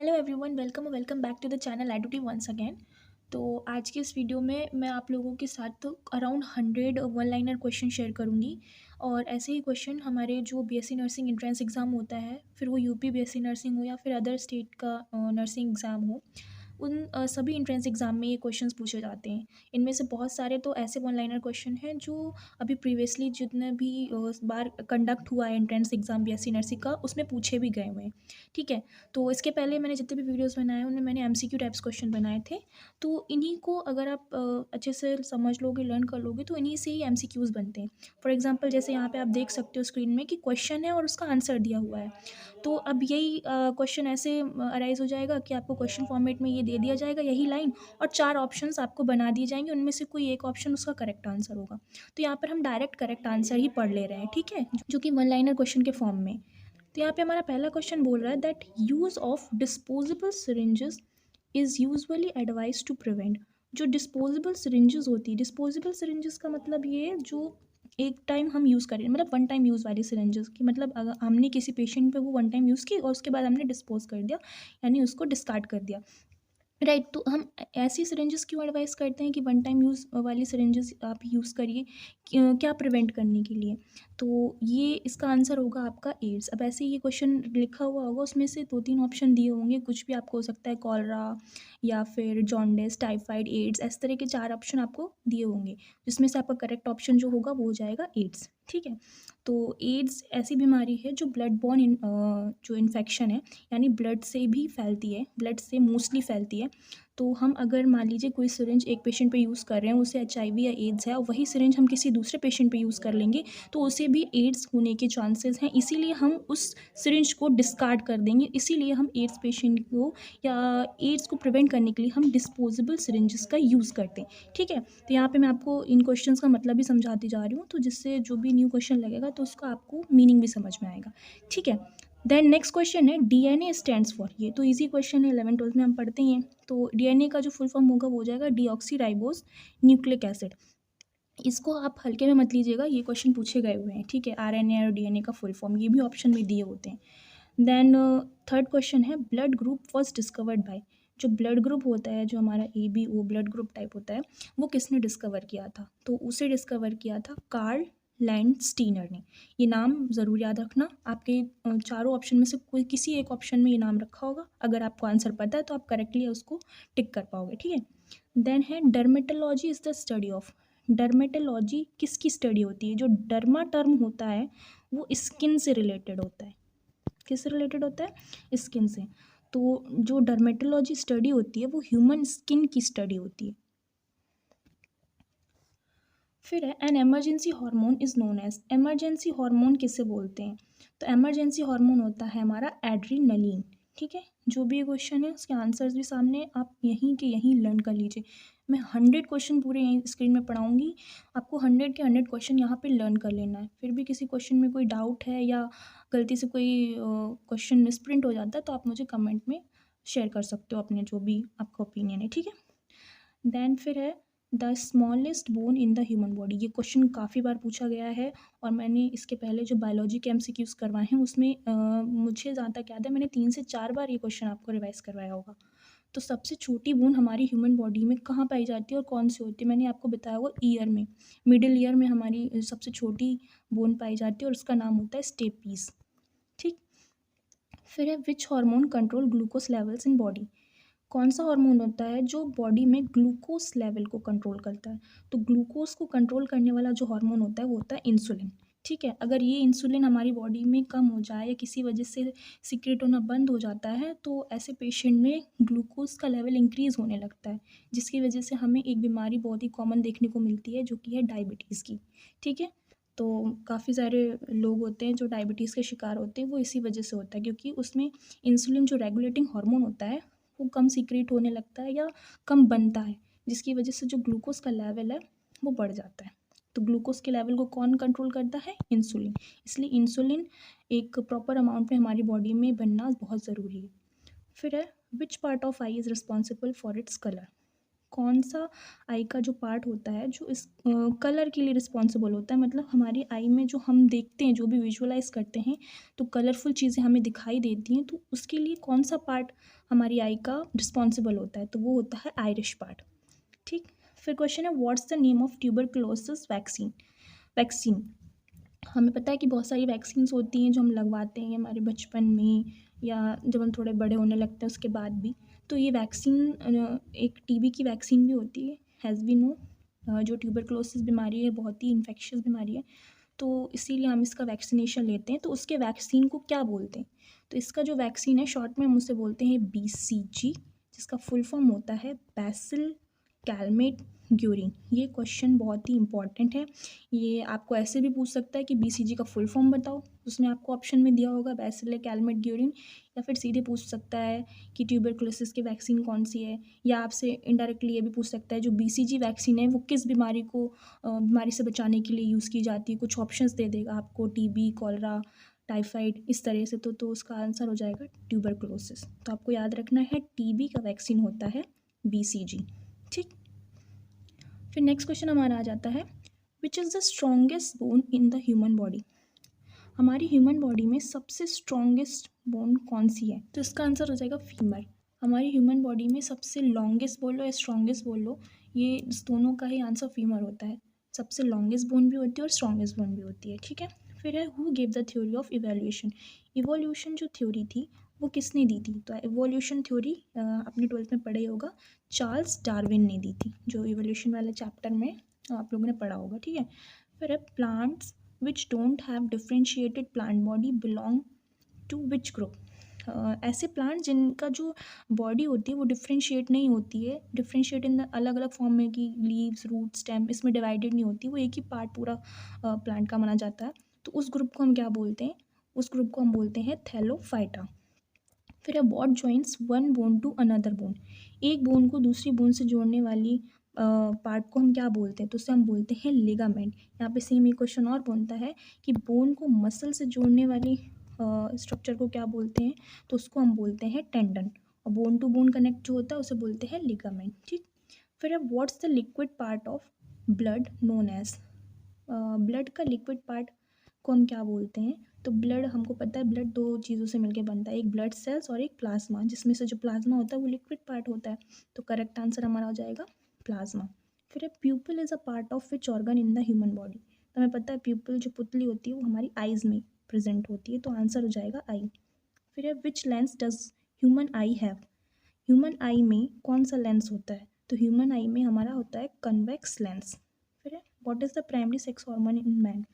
Hello everyone, welcome back to the channel Edutee once again. तो आज की इस वीडियो में मैं आप लोगों के साथ तो around 100 one liner question share करूंगी। और ऐसे ही क्वेश्चन हमारे जो बीएससी नर्सिंग एंट्रेंस एग्ज़ाम होता है, फिर वो यूपी बीएससी नर्सिंग हो या फिर अदर स्टेट का नर्सिंग एग्ज़ाम हो, उन सभी एंट्रेंस एग्ज़ाम में ये क्वेश्चंस पूछे जाते हैं। इनमें से बहुत सारे तो ऐसे वन लाइनर क्वेश्चन हैं जो अभी प्रीवियसली जितने भी बार कंडक्ट हुआ है एंट्रेंस एग्ज़ाम बीएससी नर्सिंग का, उसमें पूछे भी गए हुए हैं। ठीक है। तो इसके पहले मैंने जितने भी वीडियोस बनाए उनमें मैंने एमसीक्यू टाइप्स क्वेश्चन बनाए थे। तो इन्हीं को अगर आप अच्छे से समझ लोगे, लर्न कर लोगे, तो इन्हीं से ही एमसीक्यूज़ बनते हैं। फॉर एग्जांपल जैसे यहाँ पे आप देख सकते हो स्क्रीन में कि क्वेश्चन है और उसका आंसर दिया हुआ है। तो अब यही क्वेश्चन ऐसे अराइज हो जाएगा कि आपको क्वेश्चन फॉर्मेट में ये दे दिया जाएगा, यही लाइन, और 4 ऑप्शंस आपको बना दिए जाएंगे, उनमें से कोई एक ऑप्शन उसका करेक्ट आंसर होगा। तो यहाँ पर हम डायरेक्ट करेक्ट आंसर ही पढ़ ले रहे हैं, ठीक है, जो कि वन लाइनर क्वेश्चन के फॉर्म में। तो यहाँ पे हमारा पहला क्वेश्चन बोल रहा है that use of disposable syringes is usually advise to prevent. जो डिस्पोजेबल सिरिंजेस होती है, डिस्पोजेबल सिरिंजेस का मतलब ये है जो एक टाइम हम यूज़ करें, मतलब वन टाइम यूज़ वाली सिरिंजेस की, मतलब अगर हमने किसी पेशेंट पे वो वन टाइम यूज़ की और उसके बाद हमने डिस्पोज कर दिया, यानी उसको डिस्कार्ड कर दिया। राइट। तो हम ऐसी सिरिंजेस क्यों एडवाइस करते हैं कि वन टाइम यूज़ वाली सिरिंजेस आप यूज़ करिए, क्या प्रिवेंट करने के लिए? तो ये इसका आंसर होगा आपका एड्स। अब ऐसे ही ये क्वेश्चन लिखा हुआ होगा, उसमें से 2-3 ऑप्शन दिए होंगे, कुछ भी आपको हो सकता है, कॉलरा या फिर जॉन्डिस, टाइफाइड, एड्स, इस तरह के 4 ऑप्शन आपको दिए होंगे, जिसमें से आपका करेक्ट ऑप्शन जो होगा वो हो जाएगा एड्स। ठीक है। तो एड्स ऐसी बीमारी है जो ब्लड बॉर्न जो इन्फेक्शन है, यानी ब्लड से भी फैलती है, ब्लड से मोस्टली फैलती है। तो हम अगर मान लीजिए कोई सिरिंज एक पेशेंट पे यूज़ कर रहे हैं, उसे एचआईवी या एड्स है, और वही सिरिंज हम किसी दूसरे पेशेंट पे यूज़ कर लेंगे, तो उसे भी एड्स होने के चांसेस हैं। इसीलिए हम उस सिरिंज को डिस्कार्ड कर देंगे। इसीलिए हम एड्स पेशेंट को या एड्स को प्रिवेंट करने के लिए हम डिस्पोजेबल सिरिंजेस का यूज़ करते हैं। ठीक है। तो यहाँ पे मैं आपको इन क्वेश्चंस का मतलब भी समझाती जा रही हूँ, तो जिससे जो भी न्यू क्वेश्चन लगेगा तो उसका आपको मीनिंग भी समझ में आएगा। ठीक है। देन नेक्स्ट क्वेश्चन है डीएनए स्टैंड्स फॉर। ये तो इजी क्वेश्चन है, 11th-12th में हम पढ़ते ही हैं। तो डीएनए का जो फुल फॉर्म होगा वो हो जाएगा डीऑक्सीराइबोस न्यूक्लिक एसिड। इसको आप हल्के में मत लीजिएगा, ये क्वेश्चन पूछे गए हुए हैं। ठीक है। आरएनए और डीएनए का फुल फॉर्म ये भी ऑप्शन में दिए होते हैं। देन थर्ड क्वेश्चन है blood group was discovered by. जो ब्लड ग्रुप होता है, जो हमारा ABO ब्लड ग्रुप टाइप होता है, वो किसने डिस्कवर किया था? तो उसे डिस्कवर किया था कार्ल लैंडस्टीनर ने। ये नाम ज़रूर याद रखना। आपके चारों ऑप्शन में से कोई किसी एक ऑप्शन में ये नाम रखा होगा। अगर आपको आंसर पता है तो आप करेक्टली उसको टिक कर पाओगे। ठीक है। देन है dermatology is the study of. Dermatology किसकी स्टडी होती है? जो डर्मा टर्म होता है वो स्किन से रिलेटेड होता है। किससे रिलेटेड होता है? स्किन से। तो जो डर्मेटोलॉजी स्टडी होती है वो ह्यूमन स्किन की स्टडी होती है। फिर है an emergency hormone is known as. Emergency hormone किसे बोलते हैं? तो एमरजेंसी हार्मोन होता है हमारा एड्रीनलिन। ठीक है। जो भी ये क्वेश्चन है उसके आंसर्स भी सामने, आप यहीं के यहीं लर्न कर लीजिए। मैं 100 क्वेश्चन पूरे यहीं स्क्रीन में पढ़ाऊँगी, आपको 100 के 100 क्वेश्चन यहाँ पे लर्न कर लेना है। फिर भी किसी क्वेश्चन में कोई डाउट है या गलती से कोई क्वेश्चन मिसप्रिंट हो जाता है तो आप मुझे कमेंट में शेयर कर सकते हो अपने जो भी आपका ओपिनियन है। ठीक है। देन फिर है the smallest bone in the human body. ये क्वेश्चन काफ़ी बार पूछा गया है और मैंने इसके पहले जो बायोलॉजी के एमसीक्यूज़ करवाए हैं उसमें मुझे जहाँ तक याद है मैंने 3 से 4 बार ये क्वेश्चन आपको रिवाइज़ करवाया होगा। तो सबसे छोटी बोन हमारी ह्यूमन बॉडी में कहाँ पाई जाती है और कौन सी होती है? मैंने आपको बताया होगा ईयर में, मिडिल ईयर में हमारी सबसे छोटी बोन पाई जाती है और उसका नाम होता है स्टेपीज़। ठीक। फिर है which hormone control glucose levels in body. कौन सा हार्मोन होता है जो बॉडी में ग्लूकोज लेवल को कंट्रोल करता है? तो ग्लूकोज को कंट्रोल करने वाला जो हार्मोन होता है वो होता है इंसुलिन। ठीक है। अगर ये इंसुलिन हमारी बॉडी में कम हो जाए या किसी वजह से सीक्रेट होना बंद हो जाता है तो ऐसे पेशेंट में ग्लूकोज का लेवल इंक्रीज़ होने लगता है, जिसकी वजह से हमें एक बीमारी बहुत ही कॉमन देखने को मिलती है, जो कि है डायबिटीज़ की। ठीक है। तो काफ़ी सारे लोग होते हैं जो डायबिटीज़ के शिकार होते हैं, वो इसी वजह से होता है, क्योंकि उसमें इंसुलिन जो रेगुलेटिंग हार्मोन होता है वो कम सीक्रेट होने लगता है या कम बनता है, जिसकी वजह से जो ग्लूकोज का लेवल है वो बढ़ जाता है। तो ग्लूकोज के लेवल को कौन कंट्रोल करता है? इंसुलिन। इसलिए इंसुलिन एक प्रॉपर अमाउंट में हमारी बॉडी में बनना बहुत ज़रूरी है। फिर है which part of I is responsible for its colour. कौन सा आई का जो पार्ट होता है जो इस कलर के लिए रिस्पॉन्सिबल होता है, मतलब हमारी आई में जो हम देखते हैं, जो भी विजुअलाइज करते हैं तो कलरफुल चीज़ें हमें दिखाई देती हैं, तो उसके लिए कौन सा पार्ट हमारी आई का रिस्पॉन्सिबल होता है, तो वो होता है आइरिश पार्ट। ठीक। फिर क्वेश्चन है what's the name of tuberculosis vaccine. Vaccine हमें पता है कि बहुत सारी वैक्सीन्स होती हैं जो हम लगवाते हैं हमारे बचपन में या जब हम थोड़े बड़े होने लगते हैं उसके बाद भी। तो ये वैक्सीन एक टीबी की वैक्सीन भी होती है, हैज़ वी नो। जो ट्यूबरक्लोसिस बीमारी है बहुत ही इन्फेक्शियस बीमारी है, तो इसीलिए हम इसका वैक्सीनेशन लेते हैं। तो उसके वैक्सीन को क्या बोलते हैं, तो इसका जो वैक्सीन है शॉर्ट में हम उसे बोलते हैं BCG, जिसका फुल फॉर्म होता है बैसिल कैलमेट ग्यूरिन। ये क्वेश्चन बहुत ही इंपॉर्टेंट है। ये आपको ऐसे भी पूछ सकता है कि BCG का फुल फॉर्म बताओ, उसमें आपको ऑप्शन में दिया होगा बैसिल कैलमेट ग्यूरिन, या फिर सीधे पूछ सकता है कि ट्यूबरक्लोसिस की वैक्सीन कौन सी है, या आपसे इनडायरेक्टली ये भी पूछ सकता है जो BCG वैक्सीन है वो किस बीमारी से बचाने के लिए यूज़ की जाती है। कुछ ऑप्शंस दे देगा आपको, TB, कॉलरा, टाइफाइड, इस तरह से। तो उसका आंसर हो जाएगा ट्यूबरक्लोसिस। तो आपको याद रखना है TB का वैक्सीन होता है BCG। ठीक। फिर नेक्स्ट क्वेश्चन हमारा आ जाता है which is the strongest bone in the human body. हमारी ह्यूमन बॉडी में सबसे स्ट्रॉन्गेस्ट बोन कौन सी है, तो इसका आंसर हो जाएगा फीमर। हमारी ह्यूमन बॉडी में सबसे लॉन्गेस्ट बोल लो या स्ट्रॉन्गेस्ट बोल लो, ये इस दोनों का ही आंसर फीमर होता है। सबसे लॉन्गेस्ट बोन भी होती है और स्ट्रॉन्गेस्ट बोन भी होती है। ठीक है। फिर है who gave the theory of evolution. Evolution जो थ्योरी थी वो किसने दी थी, तो इवोल्यूशन थ्योरी आपने 12th में पढ़ा ही होगा, चार्ल्स डार्विन ने दी थी, जो इवोल्यूशन वाले चैप्टर में आप लोगों ने पढ़ा होगा। ठीक है। फिर है plants which don't have differentiated plant body belong to which group। ऐसे प्लांट जिनका जो बॉडी होती है वो डिफ्रेंशिएट नहीं होती है, डिफ्रेंशिएट इन द अलग अलग फॉर्म में कि लीव्स, रूट, स्टेम, इसमें डिवाइडेड नहीं होती, वो एक ही पार्ट पूरा प्लांट का माना जाता है, तो उस ग्रुप को हम क्या बोलते हैं, उस ग्रुप को हम बोलते हैं थैलोफाइटा। फिर what joints one bone to another bone. एक बोन को दूसरी बोन से जोड़ने वाली पार्ट को हम क्या बोलते हैं, तो उसे हम बोलते हैं लिगामेंट। यहाँ पे सेम एक क्वेश्चन और बनता है कि बोन को मसल से जोड़ने वाली स्ट्रक्चर को क्या बोलते हैं, तो उसको हम बोलते हैं टेंडन। और बोन टू बोन कनेक्ट जो होता है उसे बोलते हैं लिगामेंट। ठीक। फिर अब what's the liquid part of blood known as. Blood का लिक्विड पार्ट को हम क्या बोलते हैं, तो ब्लड हमको पता है ब्लड दो चीज़ों से मिलकर बनता है, एक ब्लड सेल्स और एक प्लाज्मा, जिसमें से जो प्लाज्मा होता है वो लिक्विड पार्ट होता है, तो करेक्ट आंसर हमारा हो जाएगा प्लाज्मा। फिर प्यूपिल is a part of which organ in the human body. तो हमें पता है प्यूपिल जो पुतली होती है वो हमारी आइज़ में प्रेजेंट होती है, तो आंसर हो जाएगा आई। फिर है which lens does human I have. Human आई में कौन सा लेंस होता है, तो ह्यूमन आई में हमारा होता है कन्वेक्स लेंस। फिर है what is the primary sex hormone in man.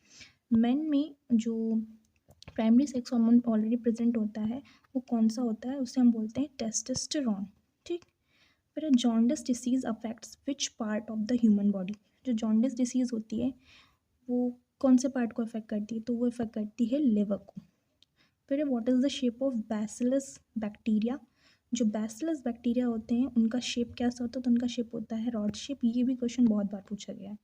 Man में जो primary sex hormone already present होता है वो कौन सा होता है, उसे हम बोलते हैं टेस्टोस्टेरोन। ठीक। फिर jaundice disease affects which part of the human body. जो जॉन्डिस डिसीज होती है वो कौन से पार्ट को अफेक्ट करती है, तो वो अफेक्ट करती है लिवर को। फिर what is the shape of bacillus bacteria. जो बैसिलस बैक्टीरिया होते हैं उनका शेप कैसा होता है, तो उनका शेप होता है रॉड शेप। ये भी क्वेश्चन बहुत बार पूछा गया है।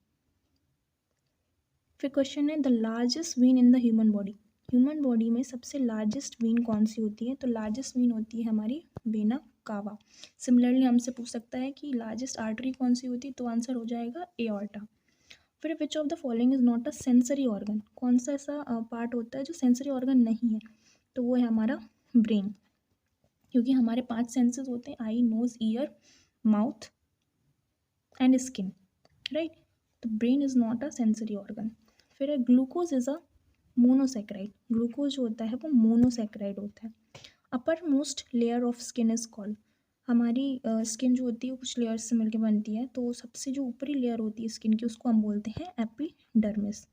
फिर क्वेश्चन है the largest vein in the human body. Human body में सबसे लार्जेस्ट वीन कौन सी होती है, तो लार्जेस्ट वीन होती है हमारी वेना कावा। सिमिलरली हमसे पूछ सकता है कि लार्जेस्ट आर्टरी कौन सी होती है, तो आंसर हो जाएगा एओर्टा। फिर which of the following is not a sensory organ. कौन सा ऐसा पार्ट होता है जो सेंसरी ऑर्गन नहीं है, तो वो है हमारा ब्रेन, क्योंकि हमारे 5 सेंसेस होते हैं, eye, nose, ear, mouth and skin, right. तो brain is not a sensory organ. फिर है glucose is a monosaccharide. Glucose जो होता है वो मोनोसेक्राइड होता है। Upper most layer of skin is called. हमारी स्किन जो होती है वो कुछ लेयर्स से मिलकर बनती है, तो सबसे जो ऊपरी लेयर होती है स्किन की उसको हम बोलते हैं एपिडर्मिस।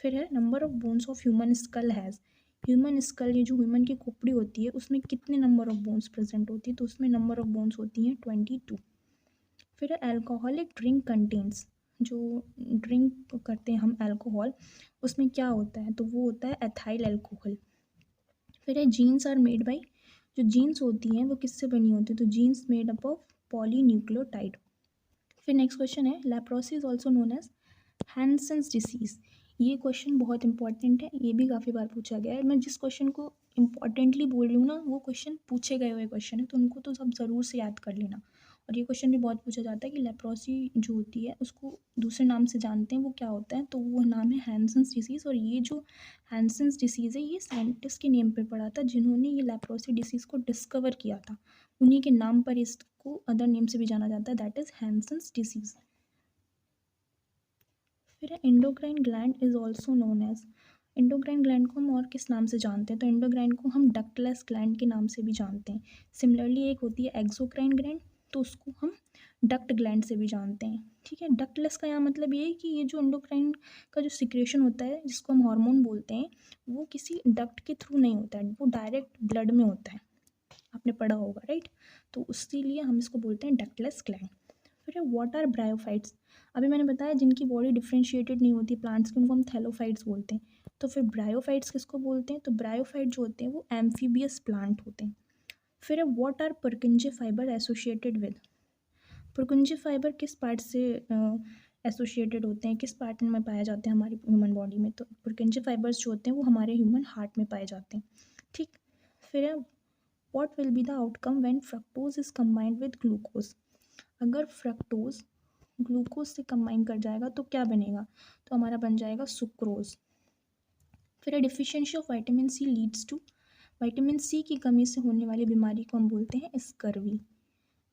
फिर है number of bones of human school has. Human school, ये जो ह्यूमन की खोपड़ी होती है उसमें कितने नंबर ऑफ बोन्स प्रेजेंट होती है, तो उसमें नंबर ऑफ बोन्स होती हैं 22। फिर अल्कोहलिक ड्रिंक कंटेन्स। जो ड्रिंक करते हैं हम अल्कोहल, उसमें क्या होता है, तो वो होता है एथाइल अल्कोहल। फिर है जीन्स आर मेड बाई। जो जीन्स होती हैं वो किससे बनी होती है, तो genes made up of polynucleotide. फिर नेक्स्ट क्वेश्चन है leprosy is also known as Hansen's disease. ये क्वेश्चन बहुत इंपॉर्टेंट है, ये भी काफ़ी बार पूछा गया है। मैं जिस क्वेश्चन को इंपॉर्टेंटली बोल रही हूँ ना वो क्वेश्चन पूछे गए हुए क्वेश्चन है, तो उनको तो सब ज़रूर से याद कर लेना। और ये क्वेश्चन भी बहुत पूछा जाता है कि लेप्रोसी जो होती है उसको दूसरे नाम से जानते हैं, वो क्या होता है, तो वो नाम है हैंसेंस डिसीज़। और ये जो हैंसेंस डिसीज़ है ये साइंटिस्ट के नेम पे पड़ा था जिन्होंने ये लेप्रोसी डिसीज़ को डिस्कवर किया था, उन्हीं के नाम पर इसको अदर नेम से भी जाना जाता है, दैट इज़ हैंसेंस डिसीज़। फिर endocrine gland is also known as, endocrine gland को हम और किस नाम से जानते हैं, तो एंडोक्राइन को हम डक्टलेस ग्लैंड के नाम से भी जानते हैं। सिमिलरली एक होती है एक्सोक्राइन ग्लैंड, तो उसको हम डक्ट ग्लैंड से भी जानते हैं। ठीक है, डक्टलेस का यहाँ मतलब ये है कि ये जो एंडोक्राइन का जो सिक्रेशन होता है जिसको हम हार्मोन बोलते हैं, वो किसी डक्ट के थ्रू नहीं होता है, वो डायरेक्ट ब्लड में होता है, आपने पढ़ा होगा राइट। तो उसके लिए हम इसको बोलते हैं डक्टलेस ग्लैंड। फिर व्हाट आर ब्रायोफाइट्स, अभी मैंने बताया जिनकी बॉडी डिफ्रेंशिएटेड नहीं होती प्लांट्स की उनको हम थैलोफाइट्स बोलते हैं। तो फिर ब्रायोफाइट्स किसको बोलते हैं, तो ब्रायोफाइट जो होते हैं वो एम्फीबियस प्लांट होते हैं। फिर what are Purkinje fibre associated with, Purkinje fibre किस पार्ट से एसोसिएटेड होते हैं, किस पार्ट में पाए जाते हैं हमारी ह्यूमन बॉडी में, तो पुरकुंजे फाइबर्स जो होते हैं वो हमारे ह्यूमन हार्ट में पाए जाते हैं। ठीक, फिर what will be the outcome when fructose is combined with glucose, अगर फ्रक्टोज ग्लूकोज से कंबाइन कर जाएगा तो क्या बनेगा, तो हमारा बन जाएगा सुक्रोज। फिर deficiency of vitamin C leads to, vitamin C की कमी से होने वाली बीमारी को हम बोलते हैं स्कर्वी।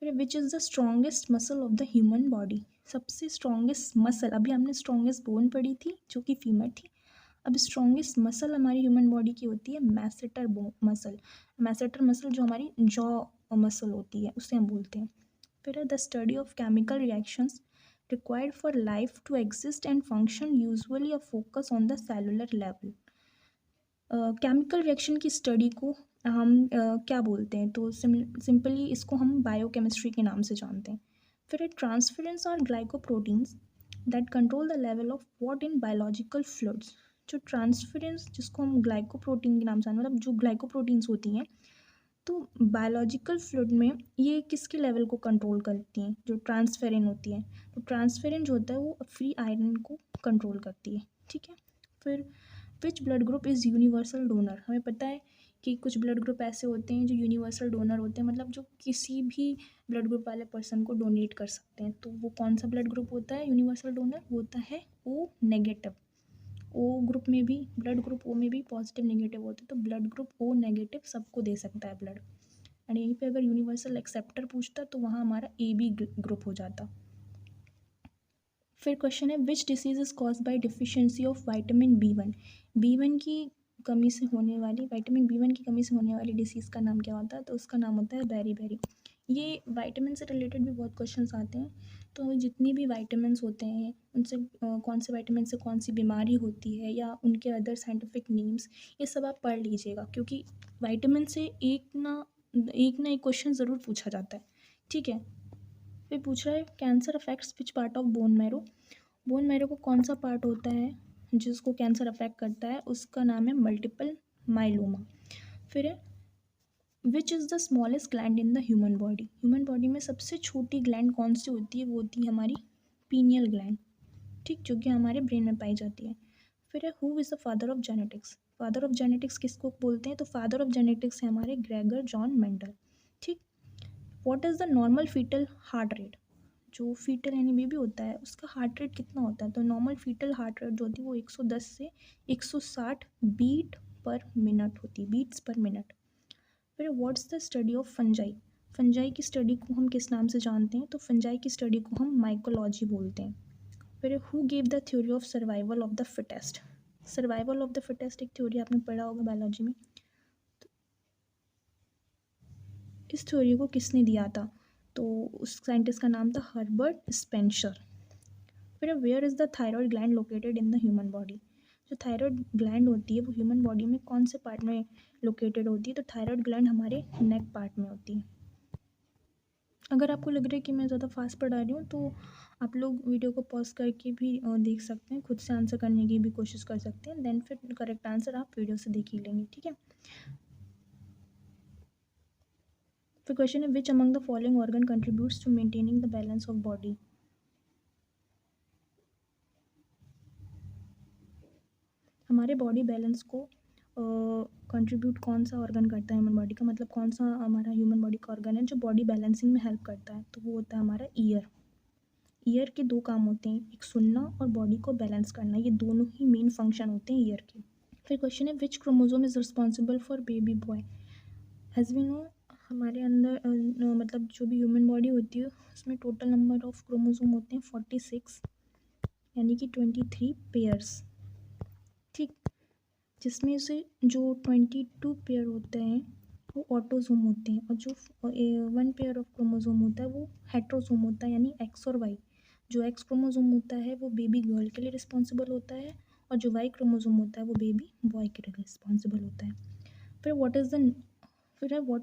फिर which is the strongest muscle of the human body, सबसे स्ट्रॉन्गेस्ट मसल, अभी हमने स्ट्रॉन्गेस्ट बोन पढ़ी थी जो कि फीमर थी, अब स्ट्रॉन्गेस्ट मसल हमारी ह्यूमन बॉडी की होती है मैसेटर मसल, मैसेटर मसल जो हमारी जॉ मसल होती है उसे हम बोलते हैं। फिर the study of chemical reactions required for life to exist and function, usually a focus on the cellular level। Chemical reaction की स्टडी को हम क्या बोलते हैं, तो सिंपली इसको हम बायोकेमिस्ट्री के नाम से जानते हैं। फिर ट्रांसफरेंस और glycoproteins that control the level of what in biological fluids, जो ट्रांसफरेंस जिसको हम ग्लाइकोप्रोटीन के नाम से मतलब जो ग्लाइकोप्रोटीन्स होती हैं, तो बायोलॉजिकल फ्लूइड में ये किसके लेवल को कंट्रोल करती हैं, जो ट्रांसफेरिन होती है, तो ट्रांसफेरिन जो होता है वो फ्री आयरन को कंट्रोल करती है। ठीक है, फिर which blood group is universal donor, हमें पता है कि कुछ ब्लड ग्रुप ऐसे होते हैं जो यूनिवर्सल डोनर होते हैं, मतलब जो किसी भी ब्लड ग्रुप वाले पर्सन को डोनेट कर सकते हैं, तो वो कौन सा ब्लड ग्रुप होता है यूनिवर्सल डोनर, वो होता है ओ नेगेटिव। ओ ग्रुप में भी, ब्लड ग्रुप ओ में भी पॉजिटिव नेगेटिव होते हैं, तो ब्लड ग्रुप ओ नेगेटिव सबको दे सकता है ब्लड। एंड यहीं पे अगर यूनिवर्सल एक्सेप्टर पूछता तो वहाँ हमारा ए बी ग्रुप हो जाता। फिर क्वेश्चन है which disease is cause by deficiency of vitamin B one की कमी से होने वाली, विटामिन बी वन की कमी से होने वाली डिसीज़ का नाम क्या होता है, तो उसका नाम होता है बेरी। ये विटामिन से रिलेटेड भी बहुत क्वेश्चंस आते हैं, तो जितनी भी विटामिन्स होते हैं उनसे कौन से विटामिन से कौन सी बीमारी होती है या उनके अदर साइंटिफिक नेम्स, ये सब आप पढ़ लीजिएगा, क्योंकि विटामिन से एक ना एक क्वेश्चन ज़रूर पूछा जाता है। ठीक है, फिर पूछ रहा है cancer affects which part of bone marrow, bone marrow को कौन सा पार्ट होता है जिसको कैंसर अफेक्ट करता है, उसका नाम है मल्टीपल माइलोमा। फिर है which is the smallest gland in the human body में सबसे छोटी ग्लैंड कौन सी होती है, वो होती है हमारी पीनियल ग्लैंड। ठीक, जो कि हमारे ब्रेन में पाई जाती है। फिर है who is the father of genetics, father of genetics किसको बोलते हैं, तो फादर ऑफ जेनेटिक्स है हमारे ग्रेगर जॉन मेंडल। ठीक, what is the normal foetal heart rate, जो फीटल यानी बेबी होता है उसका हार्ट रेट कितना होता है, तो नॉर्मल फीटल हार्ट रेट जो होती है वो 110 से 160 बीट पर मिनट होती है, बीट्स पर मिनट। फिर what's the study of fungi, fungi की स्टडी को हम किस नाम से जानते हैं, तो फंजाई की स्टडी को हम माइकोलॉजी बोलते हैं। फिर who gave the theory of survival of the fittest, survival of the fittest एक थ्योरी आपने पढ़ा होगा बायोलॉजी में, इस थ्योरी को किसने दिया था, तो उस साइंटिस्ट का नाम था हर्बर्ट स्पेंसर। फिर where is the thyroid gland located in the human body, जो थायराइड ग्लैंड होती है वो ह्यूमन बॉडी में कौन से पार्ट में लोकेटेड होती है, तो थायराइड ग्लैंड हमारे नेक पार्ट में होती है। अगर आपको लग रहा है कि मैं ज़्यादा फास्ट पढ़ा रही हूँ तो आप लोग वीडियो को पॉज करके भी देख सकते हैं, खुद से आंसर करने की भी कोशिश कर सकते हैं, देन फिर करेक्ट आंसर आप वीडियो से देख ही लेंगे। ठीक है, फिर क्वेश्चन है which among the following organ contributes to maintaining the balance of body, हमारे बॉडी बैलेंस को कंट्रीब्यूट कौन सा ऑर्गन करता है ह्यूमन बॉडी का, मतलब कौन सा हमारा ह्यूमन बॉडी का ऑर्गन है जो बॉडी बैलेंसिंग में हेल्प करता है, तो वो होता है हमारा ईयर। ईयर के दो काम होते हैं, एक सुनना और बॉडी को बैलेंस करना, ये दोनों ही मेन फंक्शन होते हैं ईयर के। फिर क्वेश्चन है which chromosome is responsible for baby boy. As we know हमारे अंदर मतलब जो भी ह्यूमन बॉडी होती है उसमें टोटल नंबर ऑफ क्रोमोसोम होते हैं 46, यानी कि 23 पेयर्स, ठीक। जिसमें से जो 22 पेयर होते हैं वो ऑटोसोम होते हैं, और जो 1 पेयर ऑफ क्रोमोसोम होता है वो हेट्रोसोम होता है, यानी एक्स और वाई। जो एक्स क्रोमोसोम होता है वो बेबी गर्ल के लिए रिस्पॉन्सिबल होता है, और जो वाई क्रोमोसोम होता है वो बेबी बॉय के लिए रिस्पॉन्सिबल होता है। फिर what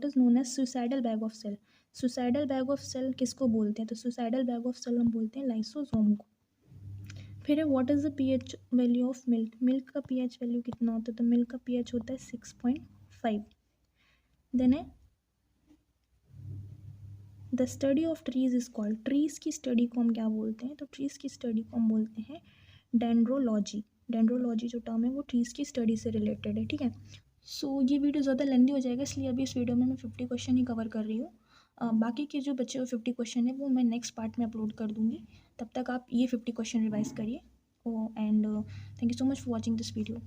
is known as suicidal bag of cell. Suicidal bag of cell किसको बोलते हैं, तो सुसाइडल बैग ऑफ सेल हम बोलते हैं लाइसोसोम को। फिर है what is the pH value of milk. Milk का पीएच वैल्यू कितना होता है, तो मिल्क का पीएच होता है 6.5। देन है the study of trees is called. Trees की स्टडी को हम क्या बोलते हैं, तो ट्रीज की स्टडी को हम बोलते हैं डेंड्रोलॉजी। डेंड्रोलॉजी जो टर्म है वो ट्रीज की स्टडी से रिलेटेड है, ठीक है। सो ये वीडियो ज़्यादा लेंदी हो जाएगा, इसलिए अभी इस वीडियो में मैं 50 क्वेश्चन ही कवर कर रही हूँ। बाकी के जो बचे हुए 50 क्वेश्चन है वो मैं नेक्स्ट पार्ट में अपलोड कर दूँगी। तब तक आप ये 50 क्वेश्चन रिवाइज करिए। And thank you so much for watching this video.